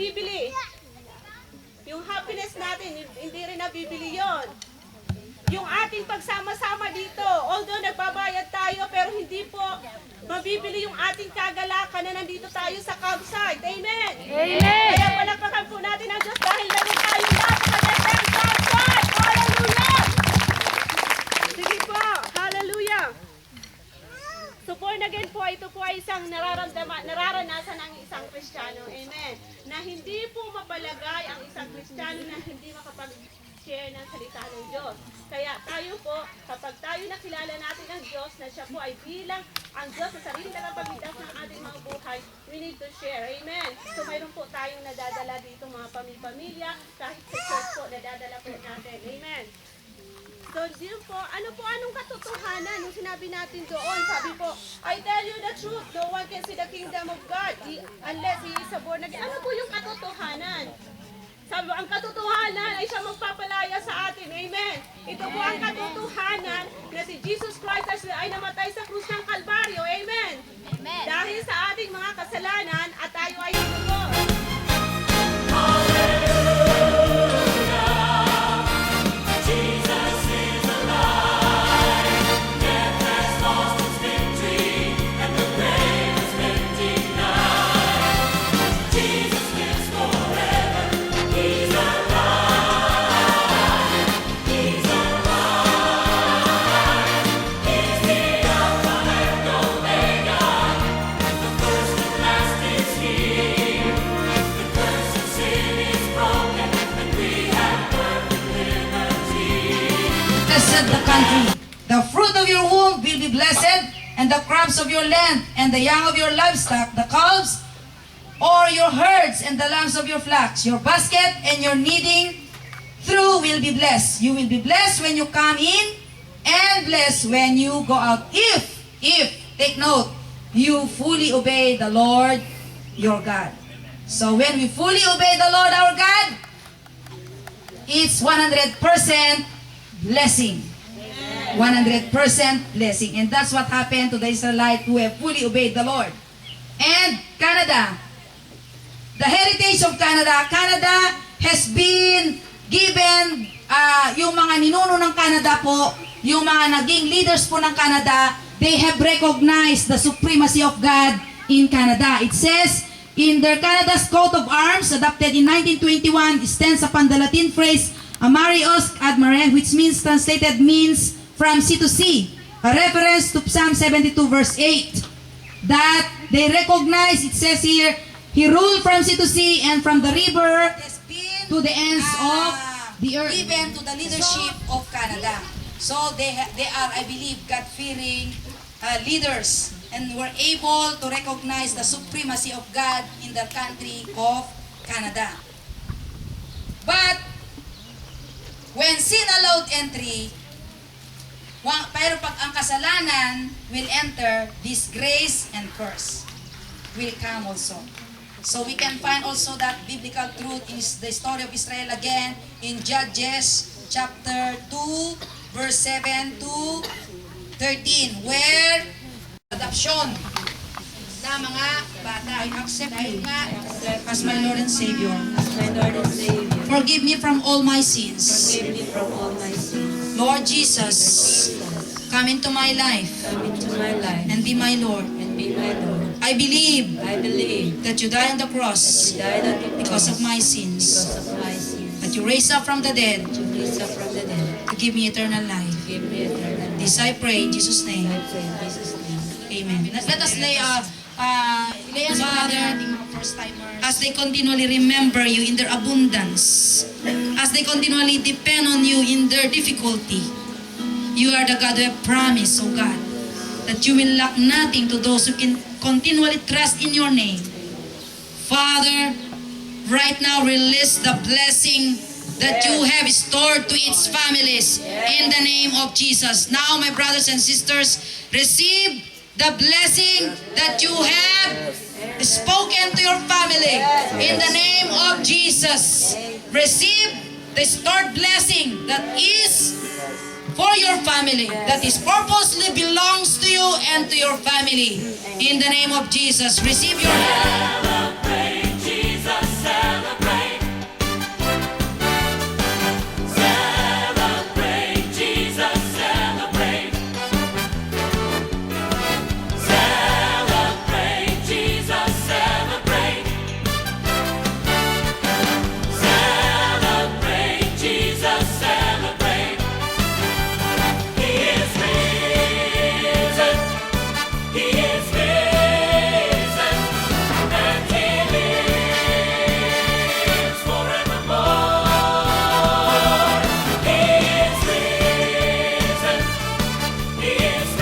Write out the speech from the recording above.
nabibili. Yung happiness natin, hindi rin nabibili yon. Yung ating pagsama-sama dito, although nagbabayad tayo, pero hindi po mabibili yung ating kagalakan na nandito tayo sa campsite. Amen! Amen! Kaya palakpakan po natin ang Diyos dahil meron tayong napakagandang campsite! Hallelujah! Sige po, hallelujah! So born again po, ito po ay isang nararanasan ng isang Kristiyano. Amen. Na hindi po mapalagay ang isang Kristiyano na hindi makapag-share ng salita ng Diyos. Kaya tayo po, kapag tayo nakilala natin ang Diyos, na siya po ay bilang ang Diyos sa sarili na pagligtas ng ating mga buhay, we need to share. Amen. So mayroon po tayong nadadala dito mga pamilya, kahit sa church po, nadadala po natin. Amen. So, yun po, anong katotohanan nung sinabi natin doon? Sabi po, I tell you the truth, no one can see the kingdom of God unless he is a born again. Ano po yung katotohanan? Sabi po, ang katotohanan ay siya magpapalaya sa atin. Amen. Ito po ang katotohanan na si Jesus Christ ay namatay sa krus ng Kalbaryo. Amen. Amen. Dahil sa ating mga kasalanan at tayo ay sinugo. The country. The fruit of your womb will be blessed, and the crops of your land, and the young of your livestock, the calves, or your herds, and the lambs of your flocks. Your basket and your kneading through will be blessed. You will be blessed when you come in, and blessed when you go out. If, take note, you fully obey the Lord your God. So when we fully obey the Lord our God, it's 100% blessing. 100% blessing. And that's what happened to the Israelites who have fully obeyed the Lord. And Canada, the heritage of Canada, Canada has been given, yung mga ninuno ng Canada po, yung mga naging leaders po ng Canada, they have recognized the supremacy of God in Canada. It says, in their Canada's coat of arms, adopted in 1921, stands upon the Latin phrase, Amarios Admare, which means, translated means, from sea to sea, a reference to Psalm 72 verse 8, that they recognize, it says here, He ruled from sea to sea and from the river to the ends of the earth. Given to the leadership of Canada. So they are, I believe, God-fearing leaders and were able to recognize the supremacy of God in the country of Canada. But when sin allowed entry, pero pag ang kasalanan will enter, disgrace and curse will come also. So we can find also that biblical truth in the story of Israel again in Judges chapter 2 verse 7 to 13, where adoption na mga bata, I accept you as my Lord and Savior. Forgive me from all my sins. Lord Jesus, come into my life and be my Lord. I believe that you died on the cross because of my sins. That you raised up from the dead to give me eternal life. This I pray in Jesus' name. Amen. Let us lay Father, as they continually remember you in their abundance, as they continually depend on you in their difficulty, you are the God who have promised, oh God, that you will lack nothing to those who can continually trust in your name. Father, right now release the blessing that you have stored to its families in the name of Jesus. Now, my brothers and sisters, receive the blessing that you have spoken to your family in the name of Jesus. Receive the stored blessing that is for your family, that is purposely belongs to you and to your family. In the name of Jesus, receive your